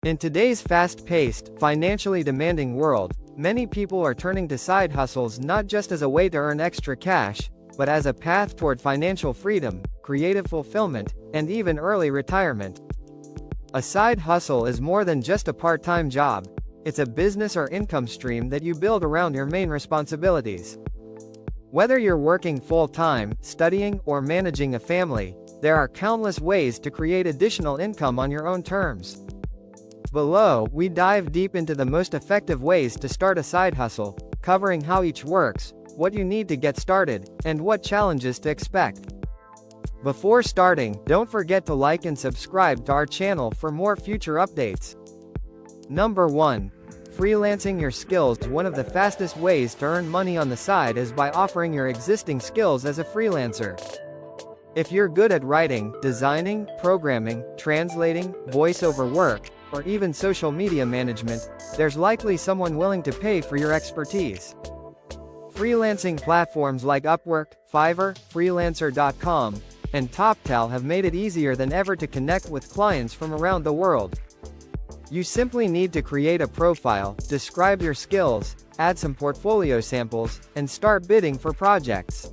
In today's fast-paced, financially demanding world, many people are turning to side hustles not just as a way to earn extra cash, but as a path toward financial freedom, creative fulfillment, and even early retirement. A side hustle is more than just a part-time job. It's a business or income stream that you build around your main responsibilities. Whether you're working full-time, studying, or managing a family, there are countless ways to create additional income on your own terms. Below, we dive deep into the most effective ways to start a side hustle, covering how each works, what you need to get started, and what challenges to expect. Before starting, don't forget to like and subscribe to our channel for more future updates. Number 1. Freelancing your skills. One of the fastest ways to earn money on the side is by offering your existing skills as a freelancer. If you're good at writing, designing, programming, translating, voiceover work, or even social media management, there's likely someone willing to pay for your expertise. Freelancing platforms like Upwork, Fiverr, Freelancer.com, and TopTal have made it easier than ever to connect with clients from around the world. You simply need to create a profile, describe your skills, add some portfolio samples, and start bidding for projects.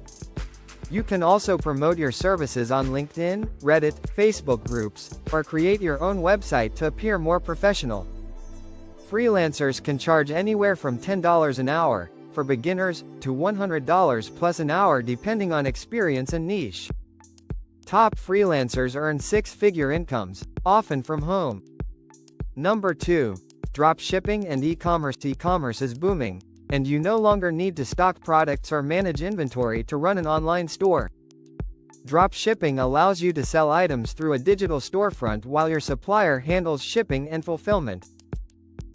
You can also promote your services on LinkedIn, Reddit, Facebook groups, or create your own website to appear more professional. Freelancers can charge anywhere from $10 an hour, for beginners, to $100 plus an hour depending on experience and niche. Top freelancers earn six-figure incomes, often from home. Number 2. Dropshipping and e-commerce. E-commerce is booming, and you no longer need to stock products or manage inventory to run an online store. Dropshipping allows you to sell items through a digital storefront while your supplier handles shipping and fulfillment.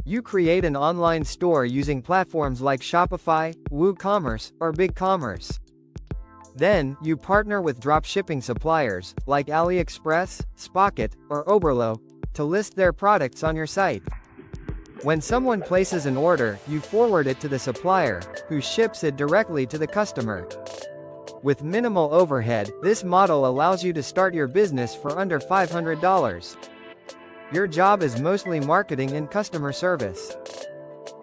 You create an online store using platforms like Shopify, WooCommerce, or BigCommerce. Then, you partner with dropshipping suppliers, like AliExpress, Spocket, or Oberlo, to list their products on your site. When someone places an order, you forward it to the supplier, who ships it directly to the customer. With minimal overhead, this model allows you to start your business for under $500. Your job is mostly marketing and customer service.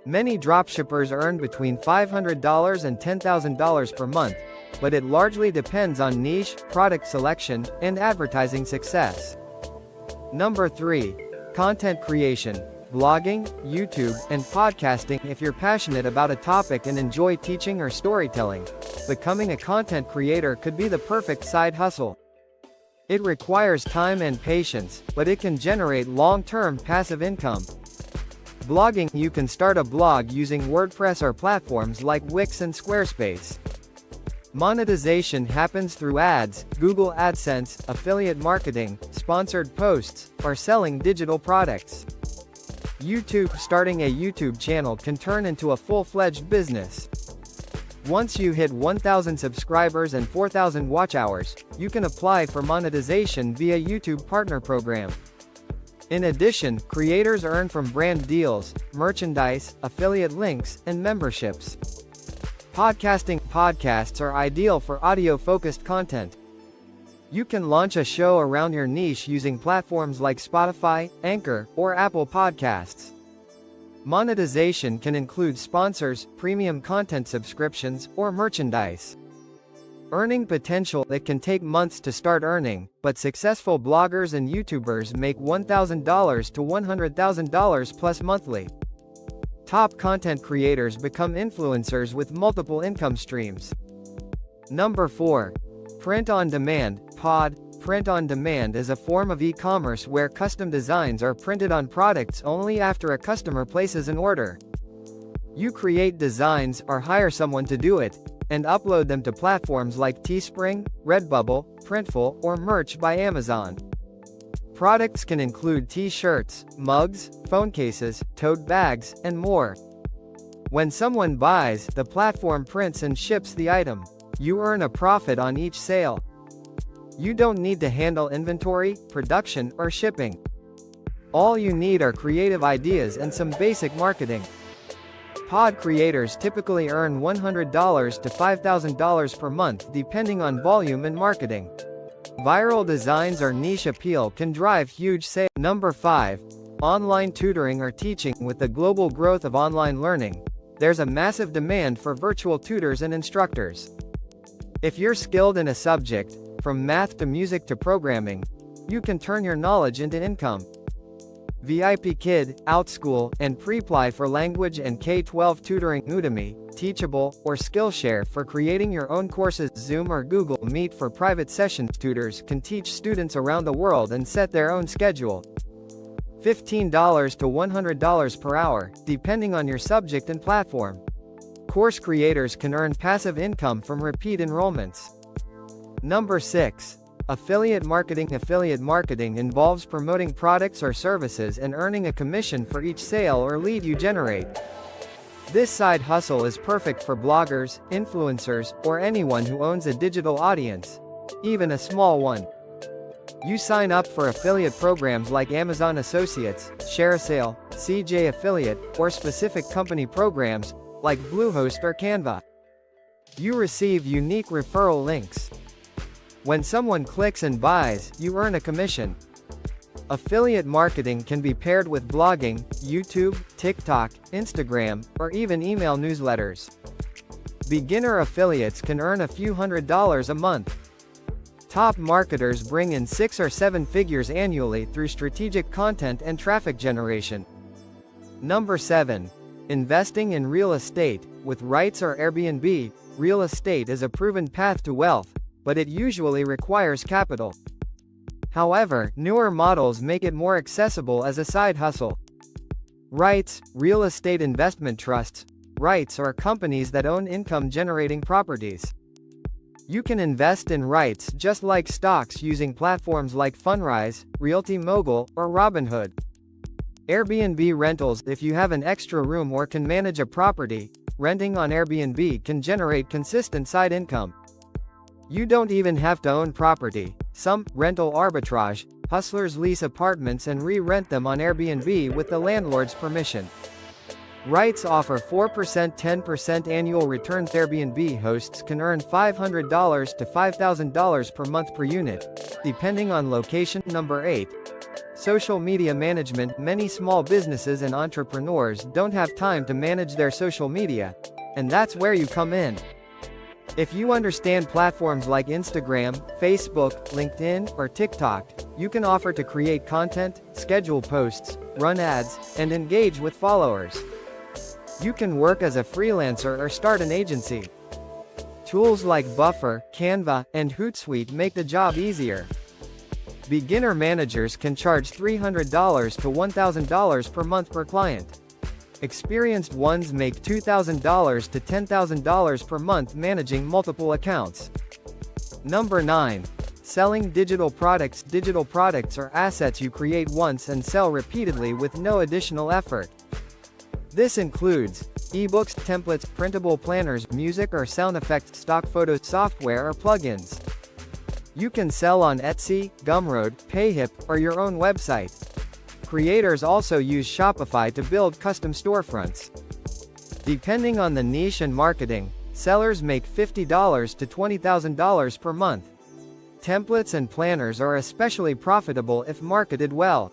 Many dropshippers earn between $500 and $10,000 per month, but it largely depends on niche, product selection, and advertising success. Number 3. Content creation. Blogging, YouTube, and podcasting. If you're passionate about a topic and enjoy teaching or storytelling, becoming a content creator could be the perfect side hustle. It requires time and patience, but it can generate long-term passive income. Blogging. You can start a blog using WordPress or platforms like Wix and Squarespace. Monetization happens through ads, Google AdSense, affiliate marketing, sponsored posts, or selling digital products. YouTube. Starting a YouTube channel can turn into a full-fledged business. Once you hit 1,000 subscribers and 4,000 watch hours, you can apply for monetization via YouTube Partner Program. In addition, creators earn from brand deals, merchandise, affiliate links, and memberships. Podcasting. Podcasts are ideal for audio-focused content. You can launch a show around your niche using platforms like Spotify, Anchor, or Apple Podcasts. Monetization can include sponsors, premium content subscriptions, or merchandise. Earning potential. It can take months to start earning, but successful bloggers and YouTubers make $1,000 to $100,000 plus monthly. Top content creators become influencers with multiple income streams. Number 4. Print on demand. POD. Print on demand is a form of e-commerce where custom designs are printed on products only after a customer places an order. You create designs, or hire someone to do it, and upload them to platforms like Teespring, Redbubble, Printful, or Merch by Amazon. Products can include t-shirts, mugs, phone cases, tote bags, and more. When someone buys, the platform prints and ships the item. You earn a profit on each sale. You don't need to handle inventory, production, or shipping. All you need are creative ideas and some basic marketing. Pod creators typically earn $100 to $5,000 per month depending on volume and marketing. Viral designs or niche appeal can drive huge sales. Number 5. Online tutoring or teaching. With the global growth of online learning, there's a massive demand for virtual tutors and instructors. If you're skilled in a subject, from math to music to programming, you can turn your knowledge into income. VIP Kid, OutSchool, and Preply for language and K-12 tutoring. Udemy, Teachable, or Skillshare for creating your own courses. Zoom or Google Meet for private sessions. Tutors can teach students around the world and set their own schedule. $15 to $100 per hour, depending on your subject and platform. Course creators can earn passive income from repeat enrollments. Number 6. Affiliate marketing. Affiliate marketing involves promoting products or services and earning a commission for each sale or lead you generate. This side hustle is perfect for bloggers, influencers, or anyone who owns a digital audience, even a small one. You sign up for affiliate programs like Amazon Associates, ShareASale, CJ Affiliate, or specific company programs, like Bluehost or Canva. You receive unique referral links. When someone clicks and buys, you earn a commission. Affiliate marketing can be paired with blogging, YouTube, TikTok, Instagram, or even email newsletters. Beginner affiliates can earn a few $100s a month. Top marketers bring in 6 or 7 figures annually through strategic content and traffic generation. Number 7. Investing in real estate. With REITs or Airbnb, real estate is a proven path to wealth, but it usually requires capital. However, newer models make it more accessible as a side hustle. REITs, real estate investment trusts. REITs are companies that own income-generating properties. You can invest in REITs just like stocks using platforms like Fundrise, Realty Mogul, or Robinhood. Airbnb rentals. If you have an extra room or can manage a property, renting on Airbnb can generate consistent side income. You don't even have to own property. Some rental arbitrage hustlers lease apartments and re-rent them on Airbnb with the landlord's permission. REITs offer 4% 10% annual returns. Airbnb hosts can earn $500 to $5,000 per month per unit, depending on location. Number 8. Social media management. Many small businesses and entrepreneurs don't have time to manage their social media, and that's where you come in. If you understand platforms like Instagram, Facebook, LinkedIn, or TikTok, you can offer to create content, schedule posts, run ads, and engage with followers. You can work as a freelancer or start an agency. Tools like Buffer, Canva, and Hootsuite make the job easier. Beginner managers can charge $300 to $1,000 per month per client. Experienced ones make $2,000 to $10,000 per month managing multiple accounts. Number 9. Selling digital products. Digital products are assets you create once and sell repeatedly with no additional effort. This includes ebooks, templates, printable planners, music or sound effects, stock photos, software or plugins. You can sell on Etsy, Gumroad, Payhip, or your own website. Creators also use Shopify to build custom storefronts. Depending on the niche and marketing, sellers make $50 to $20,000 per month. Templates and planners are especially profitable if marketed well.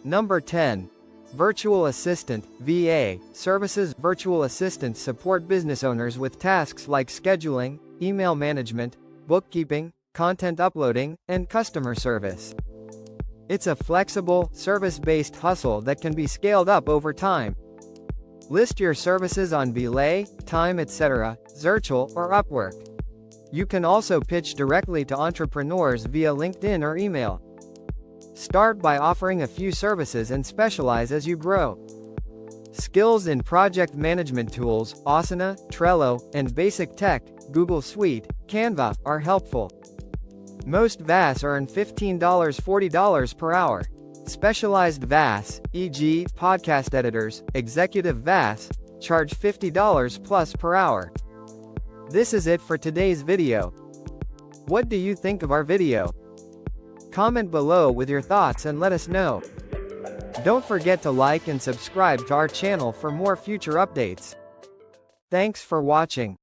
Number 10. Virtual Assistant, VA, services. Virtual assistants support business owners with tasks like scheduling, email management, bookkeeping, content uploading, and customer service. It's a flexible, service-based hustle that can be scaled up over time. List your services on Belay, Time, etc., Zirtual, or Upwork. You can also pitch directly to entrepreneurs via LinkedIn or email. Start by offering a few services and specialize as you grow. Skills in project management tools, Asana, Trello, and basic tech, Google Suite, Canva, are helpful. Most VAS earn $15 $40 per hour. Specialized VAS, e.g., podcast editors, executive VAS, charge $50 plus per hour. This is it for today's video. What do you think of our video? Comment below with your thoughts and let us know. Don't forget to like and subscribe to our channel for more future updates. Thanks for watching.